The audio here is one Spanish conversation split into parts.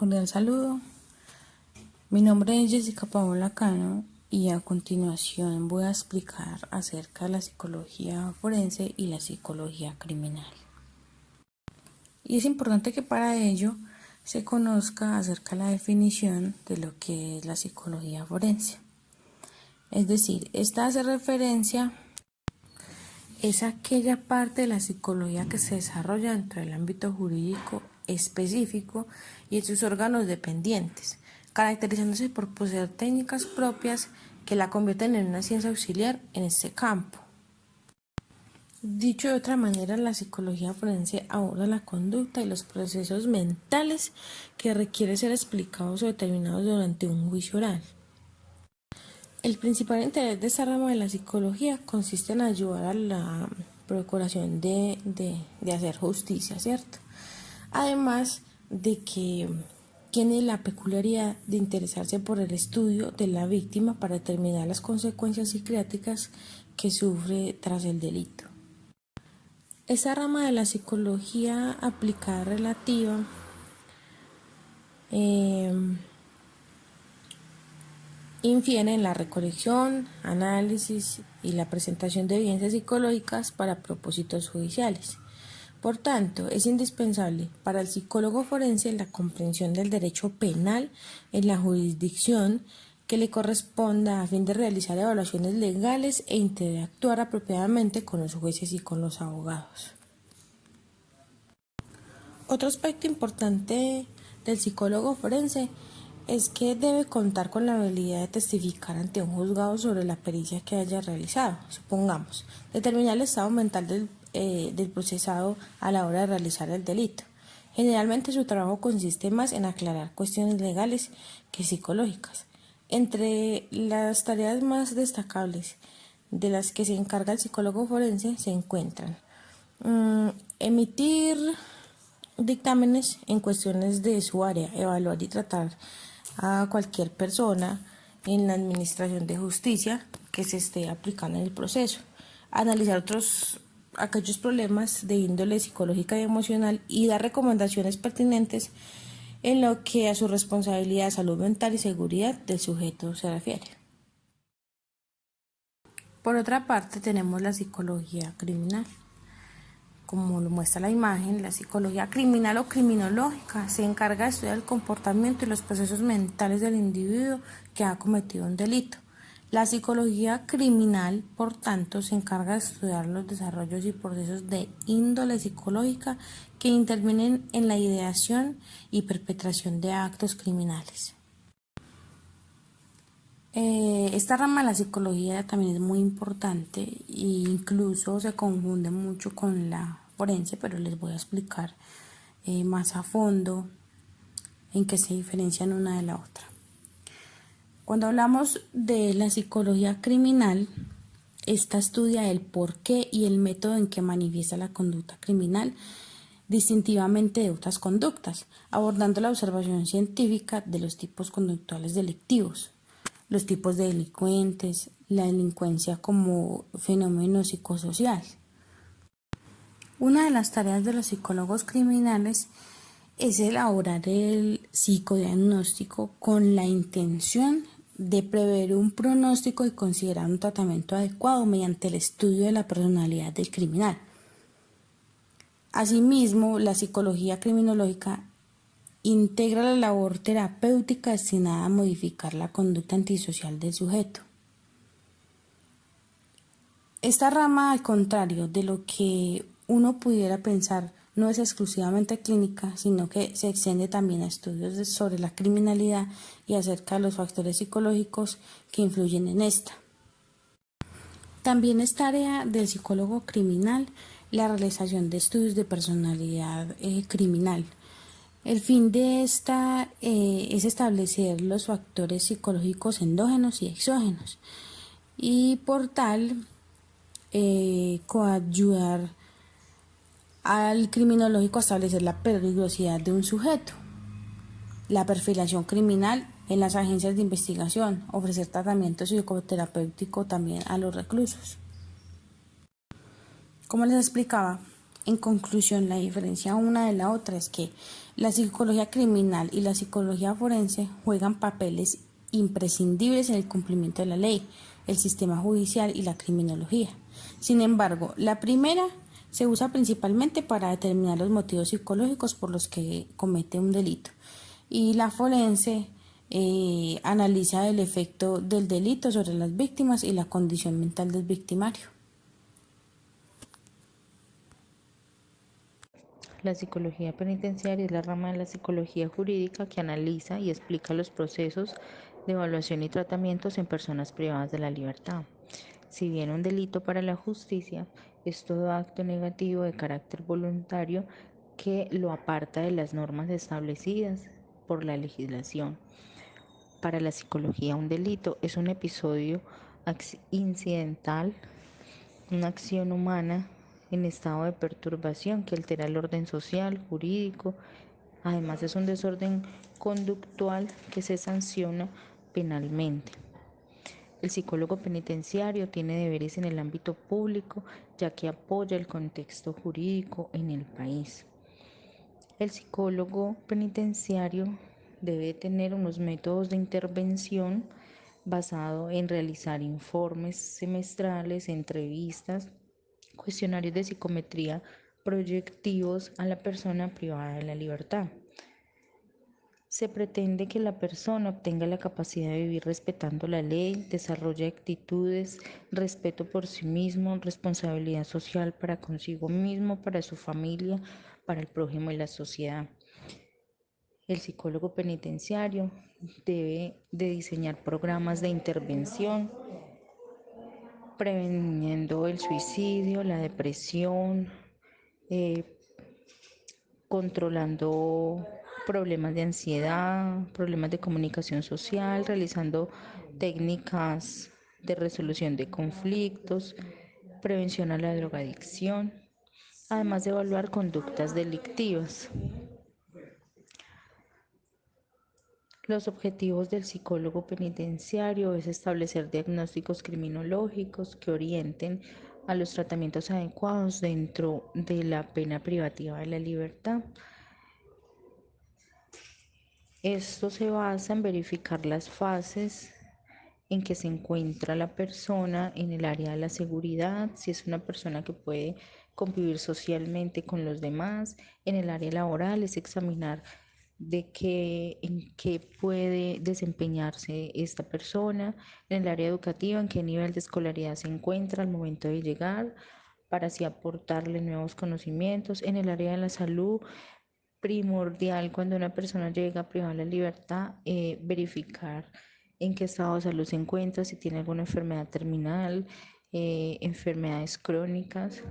Cordial saludo. Mi nombre es Jessica Paola Cano y a continuación voy a explicar acerca de la psicología forense y la psicología criminal. Y es importante que para ello se conozca acerca de la definición de lo que es la psicología forense. Es decir, esta hace referencia es aquella parte de la psicología que se desarrolla dentro del ámbito jurídico específico y en sus órganos dependientes, caracterizándose por poseer técnicas propias que la convierten en una ciencia auxiliar en este campo. Dicho de otra manera, la psicología forense aborda la conducta y los procesos mentales que requieren ser explicados o determinados durante un juicio oral. El principal interés de esta rama de la psicología consiste en ayudar a la procuración de hacer justicia, ¿cierto? Además de que tiene la peculiaridad de interesarse por el estudio de la víctima para determinar las consecuencias psiquiátricas que sufre tras el delito. Esta rama de la psicología aplicada relativa infiere en la recolección, análisis y la presentación de evidencias psicológicas para propósitos judiciales. Por tanto, es indispensable para el psicólogo forense la comprensión del derecho penal en la jurisdicción que le corresponda a fin de realizar evaluaciones legales e interactuar apropiadamente con los jueces y con los abogados. Otro aspecto importante del psicólogo forense es que debe contar con la habilidad de testificar ante un juzgado sobre la pericia que haya realizado. Supongamos, determinar el estado mental del procesado a la hora de realizar el delito. Generalmente su trabajo consiste más en aclarar cuestiones legales que psicológicas. Entre las tareas más destacables de las que se encarga el psicólogo forense se encuentran emitir dictámenes en cuestiones de su área, evaluar y tratar a cualquier persona en la administración de justicia que se esté aplicando en el proceso, analizar aquellos problemas de índole psicológica y emocional y dar recomendaciones pertinentes en lo que a su responsabilidad de salud mental y seguridad del sujeto se refiere. Por otra parte, tenemos la psicología criminal. Como lo muestra la imagen, la psicología criminal o criminológica se encarga de estudiar el comportamiento y los procesos mentales del individuo que ha cometido un delito. La psicología criminal, por tanto, se encarga de estudiar los desarrollos y procesos de índole psicológica que intervienen en la ideación y perpetración de actos criminales. Esta rama de la psicología también es muy importante e incluso se confunde mucho con la forense, pero les voy a explicar más a fondo en qué se diferencian una de la otra. Cuando hablamos de la psicología criminal, esta estudia el porqué y el método en que manifiesta la conducta criminal distintivamente de otras conductas, abordando la observación científica de los tipos conductuales delictivos, los tipos de delincuentes, la delincuencia como fenómeno psicosocial. Una de las tareas de los psicólogos criminales es elaborar el psicodiagnóstico con la intención de prever un pronóstico y considerar un tratamiento adecuado mediante el estudio de la personalidad del criminal. Asimismo, la psicología criminológica integra la labor terapéutica destinada a modificar la conducta antisocial del sujeto. Esta rama, al contrario de lo que uno pudiera pensar, no es exclusivamente clínica, sino que se extiende también a estudios sobre la criminalidad y acerca de los factores psicológicos que influyen en esta. También es tarea del psicólogo criminal la realización de estudios de personalidad criminal. El fin de esta es establecer los factores psicológicos endógenos y exógenos y por tal coayudar al criminológico a establecer la peligrosidad de un sujeto, la perfilación criminal en las agencias de investigación, ofrecer tratamiento psicoterapéutico también a los reclusos. Como les explicaba, En conclusión, la diferencia una de la otra es que la psicología criminal y la psicología forense juegan papeles imprescindibles en el cumplimiento de la ley, el sistema judicial y la criminología. Sin embargo, la primera se usa principalmente para determinar los motivos psicológicos por los que comete un delito y la forense analiza el efecto del delito sobre las víctimas y la condición mental del victimario. La psicología penitenciaria es la rama de la psicología jurídica que analiza y explica los procesos de evaluación y tratamientos en personas privadas de la libertad. Si bien un delito para la justicia es todo acto negativo de carácter voluntario que lo aparta de las normas establecidas por la legislación. Para la psicología, un delito es un episodio incidental, una acción humana en estado de perturbación que altera el orden social, jurídico. Además, es un desorden conductual que se sanciona penalmente. El psicólogo penitenciario tiene deberes en el ámbito público, ya que apoya el contexto jurídico en el país. El psicólogo penitenciario debe tener unos métodos de intervención basado en realizar informes semestrales, entrevistas, cuestionarios de psicometría proyectivos a la persona privada de la libertad. Se pretende que la persona obtenga la capacidad de vivir respetando la ley, desarrolle actitudes, respeto por sí mismo, responsabilidad social para consigo mismo, para su familia, para el prójimo y la sociedad. El psicólogo penitenciario debe de diseñar programas de intervención preveniendo el suicidio, la depresión, eh, controlando problemas de ansiedad, problemas de comunicación social, realizando técnicas de resolución de conflictos, prevención a la drogadicción, además de evaluar conductas delictivas. Los objetivos del psicólogo penitenciario es establecer diagnósticos criminológicos que orienten a los tratamientos adecuados dentro de la pena privativa de la libertad. Esto se basa en verificar las fases en que se encuentra la persona en el área de la seguridad, si es una persona que puede convivir socialmente con los demás. En el área laboral es examinar en qué puede desempeñarse esta persona. En el área educativa, en qué nivel de escolaridad se encuentra al momento de llegar, para así aportarle nuevos conocimientos. En el área de la salud, primordial cuando una persona llega a privar la libertad, verificar en qué estado de salud se encuentra, si tiene alguna enfermedad terminal, enfermedades crónicas.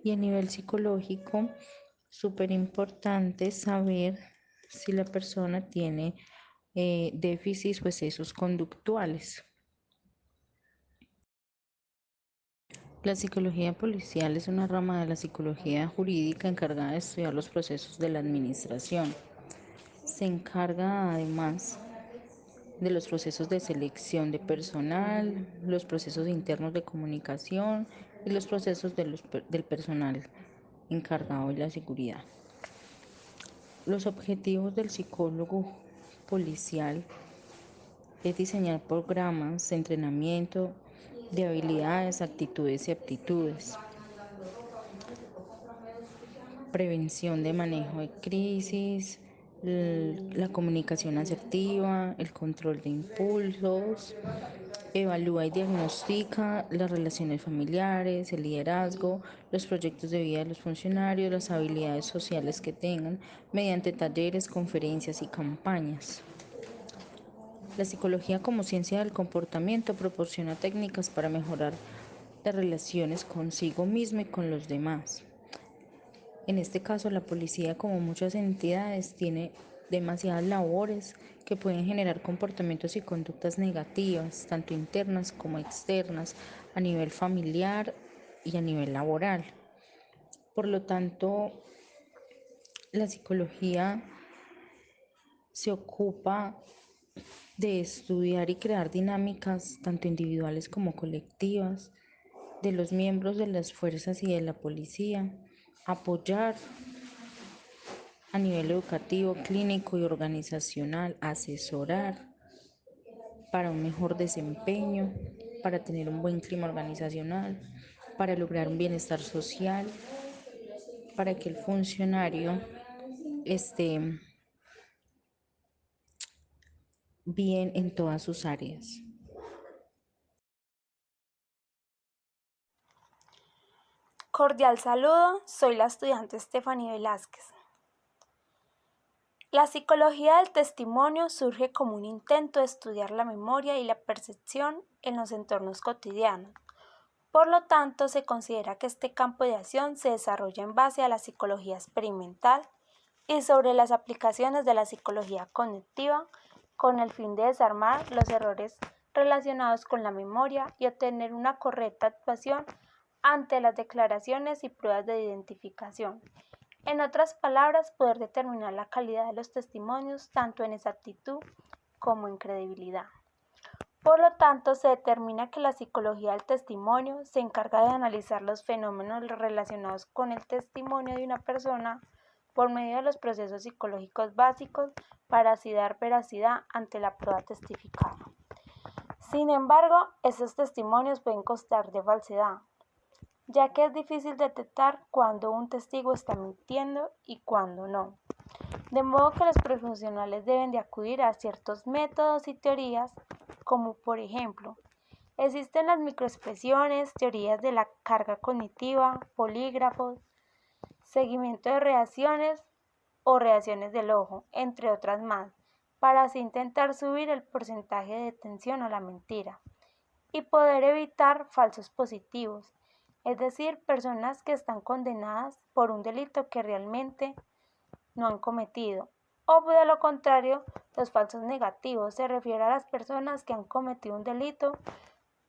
Y a nivel psicológico, súper importante saber si la persona tiene déficits o excesos conductuales. La psicología policial es una rama de la psicología jurídica encargada de estudiar los procesos de la administración. Se encarga además de los procesos de selección de personal, los procesos internos de comunicación y los procesos del personal encargado de la seguridad. Los objetivos del psicólogo policial es diseñar programas de entrenamiento de habilidades, actitudes y aptitudes, prevención de manejo de crisis, la comunicación asertiva, el control de impulsos, evalúa y diagnostica las relaciones familiares, el liderazgo, los proyectos de vida de los funcionarios, las habilidades sociales que tengan, mediante talleres, conferencias y campañas. La psicología como ciencia del comportamiento proporciona técnicas para mejorar las relaciones consigo mismo y con los demás. En este caso, la policía, como muchas entidades, tiene demasiadas labores que pueden generar comportamientos y conductas negativas, tanto internas como externas, a nivel familiar y a nivel laboral. Por lo tanto, la psicología se ocupa de estudiar y crear dinámicas, tanto individuales como colectivas, de los miembros de las fuerzas y de la policía, apoyar a nivel educativo, clínico y organizacional, asesorar para un mejor desempeño, para tener un buen clima organizacional, para lograr un bienestar social, para que el funcionario esté bien en todas sus áreas. Cordial saludo, soy la estudiante Estefanía Velázquez. La psicología del testimonio surge como un intento de estudiar la memoria y la percepción en los entornos cotidianos. Por lo tanto, se considera que este campo de acción se desarrolla en base a la psicología experimental y sobre las aplicaciones de la psicología cognitiva con el fin de desarmar los errores relacionados con la memoria y obtener una correcta actuación ante las declaraciones y pruebas de identificación. En otras palabras, poder determinar la calidad de los testimonios tanto en exactitud como en credibilidad. Por lo tanto, se determina que la psicología del testimonio se encarga de analizar los fenómenos relacionados con el testimonio de una persona por medio de los procesos psicológicos básicos para así dar veracidad ante la prueba testificada. Sin embargo, estos testimonios pueden constar de falsedad, ya que es difícil detectar cuándo un testigo está mintiendo y cuándo no. De modo que los profesionales deben de acudir a ciertos métodos y teorías, como por ejemplo, existen las microexpresiones, teorías de la carga cognitiva, polígrafos, seguimiento de reacciones o reacciones del ojo, entre otras más, para así intentar subir el porcentaje de detención a la mentira y poder evitar falsos positivos, es decir, personas que están condenadas por un delito que realmente no han cometido. O de lo contrario, los falsos negativos se refiere a las personas que han cometido un delito,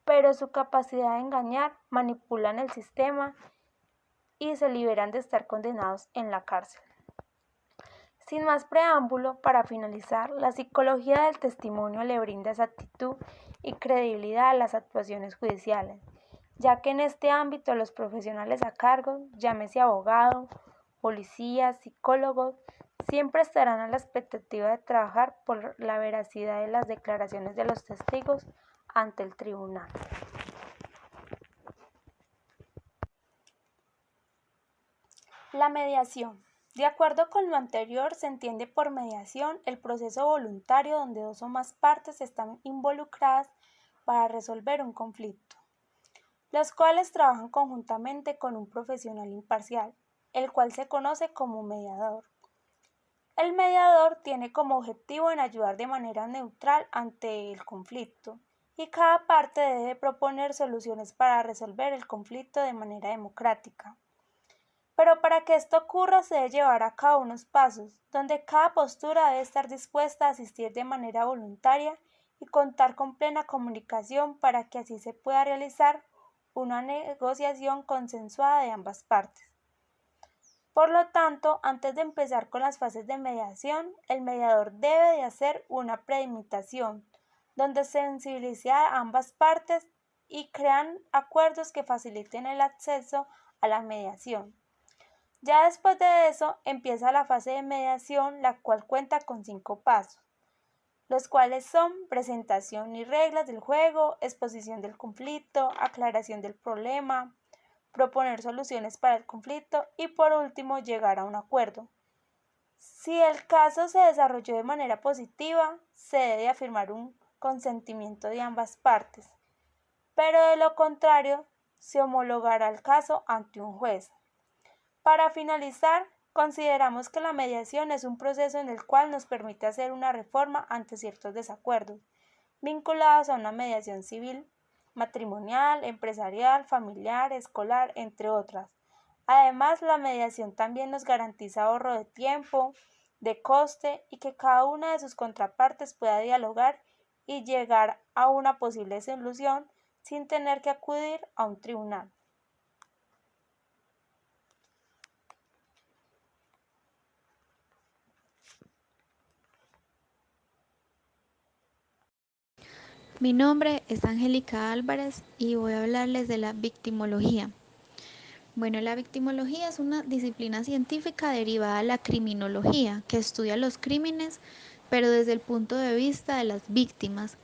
pero su capacidad de engañar manipulan el sistema y se liberan de estar condenados en la cárcel. Sin más preámbulo, para finalizar, la psicología del testimonio le brinda exactitud y credibilidad a las actuaciones judiciales, ya que en este ámbito los profesionales a cargo, llámese abogados, policías, psicólogos, siempre estarán a la expectativa de trabajar por la veracidad de las declaraciones de los testigos ante el tribunal. La mediación. De acuerdo con lo anterior, se entiende por mediación el proceso voluntario donde dos o más partes están involucradas para resolver un conflicto, los cuales trabajan conjuntamente con un profesional imparcial, el cual se conoce como mediador. El mediador tiene como objetivo en ayudar de manera neutral ante el conflicto, y cada parte debe proponer soluciones para resolver el conflicto de manera democrática. Pero para que esto ocurra se debe llevar a cabo unos pasos, donde cada postura debe estar dispuesta a asistir de manera voluntaria y contar con plena comunicación para que así se pueda realizar una negociación consensuada de ambas partes. Por lo tanto, antes de empezar con las fases de mediación, el mediador debe de hacer una prelimitación, donde sensibilice a ambas partes y crean acuerdos que faciliten el acceso a la mediación. Ya después de eso, empieza la fase de mediación, la cual cuenta con 5 pasos, los cuales son presentación y reglas del juego, exposición del conflicto, aclaración del problema, proponer soluciones para el conflicto y por último llegar a un acuerdo. Si el caso se desarrolló de manera positiva, se debe afirmar un consentimiento de ambas partes, pero de lo contrario, se homologará el caso ante un juez. Para finalizar, consideramos que la mediación es un proceso en el cual nos permite hacer una reforma ante ciertos desacuerdos, vinculados a una mediación civil, matrimonial, empresarial, familiar, escolar, entre otras. Además, la mediación también nos garantiza ahorro de tiempo, de coste y que cada una de sus contrapartes pueda dialogar y llegar a una posible solución sin tener que acudir a un tribunal. Mi nombre es Angélica Álvarez y voy a hablarles de la victimología. Bueno, la victimología es una disciplina científica derivada de la criminología, que estudia los crímenes, pero desde el punto de vista de las víctimas.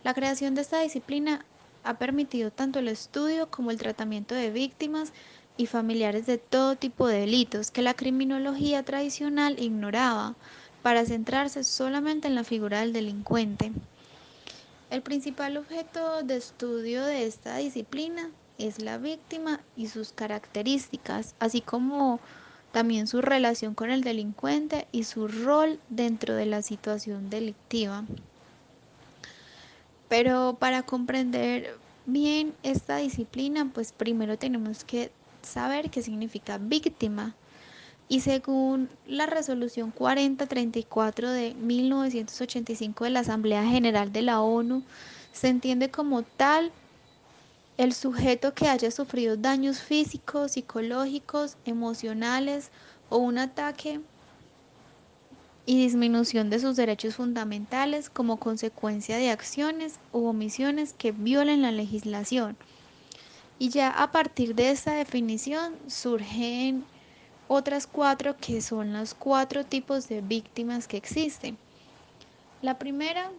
La creación de esta disciplina ha permitido tanto el estudio como el tratamiento de víctimas y familiares de todo tipo de delitos que la criminología tradicional ignoraba, para centrarse solamente en la figura del delincuente. El principal objeto de estudio de esta disciplina es la víctima y sus características, así como también su relación con el delincuente y su rol dentro de la situación delictiva. Pero para comprender bien esta disciplina, pues primero tenemos que saber qué significa víctima. Y según la resolución 4034 de 1985 de la Asamblea General de la ONU, se entiende como tal el sujeto que haya sufrido daños físicos, psicológicos, emocionales o un ataque y disminución de sus derechos fundamentales como consecuencia de acciones u omisiones que violen la legislación. Y ya a partir de esta definición surgen otras cuatro, que son los cuatro tipos de víctimas que existen. La primera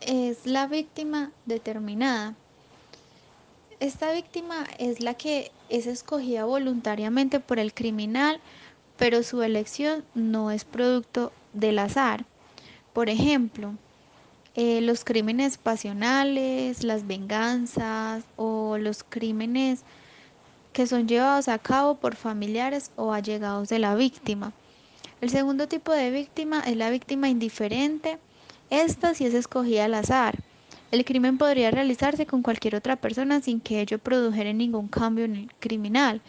es la víctima determinada. Esta víctima es la que es escogida voluntariamente por el criminal, pero su elección no es producto del azar. Por ejemplo, los crímenes pasionales, las venganzas o los crímenes que son llevados a cabo por familiares o allegados de la víctima. El segundo tipo de víctima es la víctima indiferente. Esta sí es escogida al azar. El crimen podría realizarse con cualquier otra persona sin que ello produjera ningún cambio en el criminal.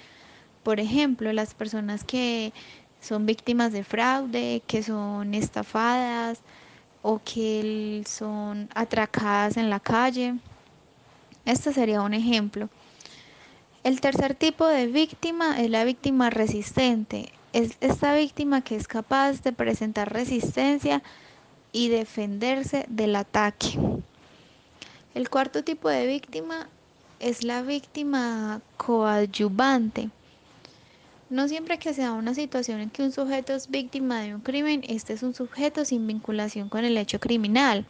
Por ejemplo, las personas que son víctimas de fraude, que son estafadas o que son atracadas en la calle. Este sería un ejemplo. El tercer tipo de víctima es la víctima resistente. Es esta víctima que es capaz de presentar resistencia y defenderse del ataque. El cuarto tipo de víctima es la víctima coadyuvante. No siempre que se da una situación en que un sujeto es víctima de un crimen, este es un sujeto sin vinculación con el hecho criminal,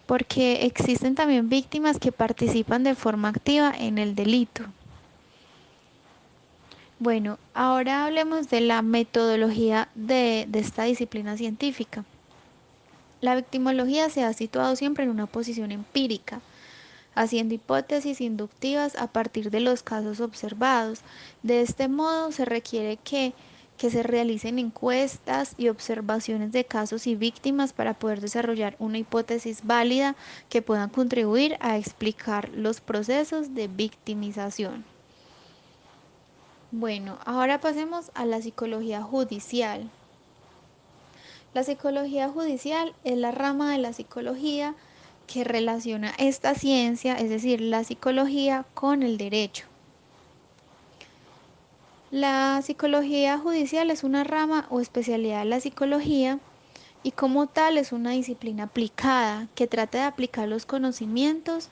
porque existen también víctimas que participan de forma activa en el delito. Bueno, ahora hablemos de la metodología de esta disciplina científica. La victimología se ha situado siempre en una posición empírica, haciendo hipótesis inductivas a partir de los casos observados. De este modo, se requiere que se realicen encuestas y observaciones de casos y víctimas para poder desarrollar una hipótesis válida que pueda contribuir a explicar los procesos de victimización. Bueno, ahora pasemos a la psicología judicial. La psicología judicial es la rama de la psicología que relaciona esta ciencia, es decir, la psicología, con el derecho. La psicología judicial es una rama o especialidad de la psicología y como tal es una disciplina aplicada que trata de aplicar los conocimientos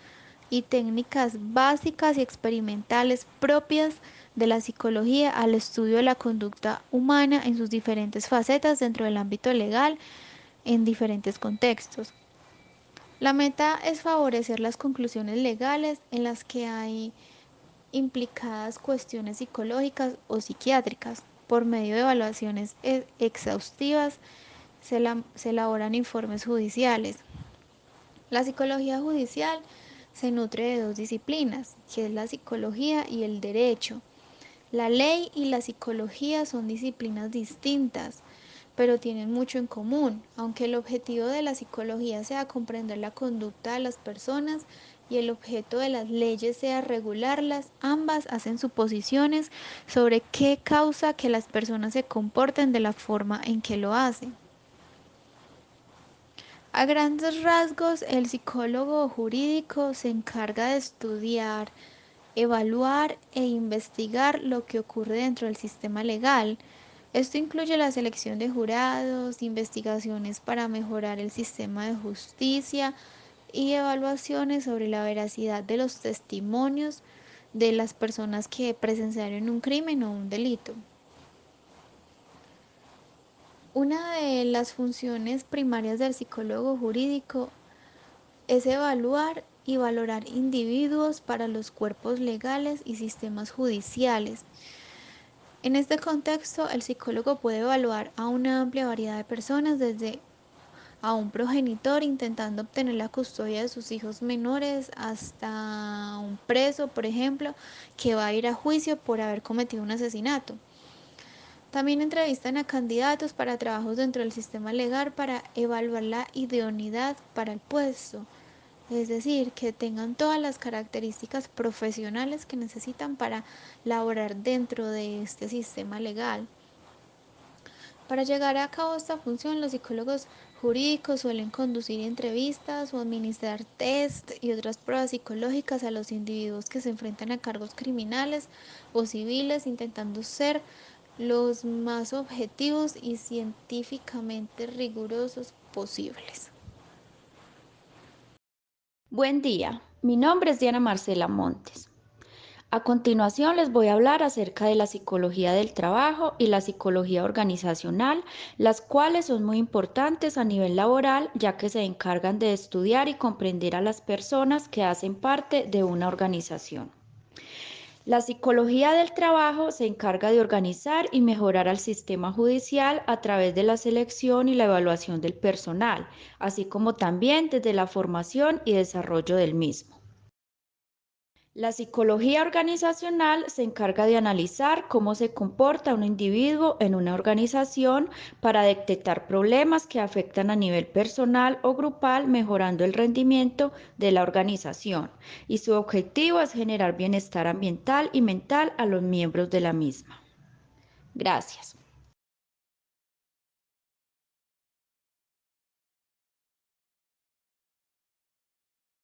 y técnicas básicas y experimentales propias de la psicología al estudio de la conducta humana en sus diferentes facetas dentro del ámbito legal en diferentes contextos. La meta es favorecer las conclusiones legales en las que hay implicadas cuestiones psicológicas o psiquiátricas. Por medio de evaluaciones exhaustivas se elaboran informes judiciales. La psicología judicial se nutre de dos disciplinas, que es la psicología y el derecho. La ley y la psicología son disciplinas distintas, pero tienen mucho en común, aunque el objetivo de la psicología sea comprender la conducta de las personas y el objeto de las leyes sea regularlas, ambas hacen suposiciones sobre qué causa que las personas se comporten de la forma en que lo hacen. A grandes rasgos, el psicólogo jurídico se encarga de estudiar, evaluar e investigar lo que ocurre dentro del sistema legal. Esto incluye la selección de jurados, investigaciones para mejorar el sistema de justicia y evaluaciones sobre la veracidad de los testimonios de las personas que presenciaron un crimen o un delito. Una de las funciones primarias del psicólogo jurídico es evaluar y valorar individuos para los cuerpos legales y sistemas judiciales. En este contexto, el psicólogo puede evaluar a una amplia variedad de personas, desde a un progenitor intentando obtener la custodia de sus hijos menores hasta un preso, por ejemplo, que va a ir a juicio por haber cometido un asesinato. También entrevistan a candidatos para trabajos dentro del sistema legal para evaluar la idoneidad para el puesto, es decir, que tengan todas las características profesionales que necesitan para laborar dentro de este sistema legal. Para llegar a cabo esta función, los psicólogos jurídicos suelen conducir entrevistas o administrar test y otras pruebas psicológicas a los individuos que se enfrentan a cargos criminales o civiles, intentando ser los más objetivos y científicamente rigurosos posibles. Buen día, mi nombre es Diana Marcela Montes. A continuación les voy a hablar acerca de la psicología del trabajo y la psicología organizacional, las cuales son muy importantes a nivel laboral, ya que se encargan de estudiar y comprender a las personas que hacen parte de una organización. La psicología del trabajo se encarga de organizar y mejorar al sistema judicial a través de la selección y la evaluación del personal, así como también desde la formación y desarrollo del mismo. La psicología organizacional se encarga de analizar cómo se comporta un individuo en una organización para detectar problemas que afectan a nivel personal o grupal, mejorando el rendimiento de la organización, y su objetivo es generar bienestar ambiental y mental a los miembros de la misma. Gracias.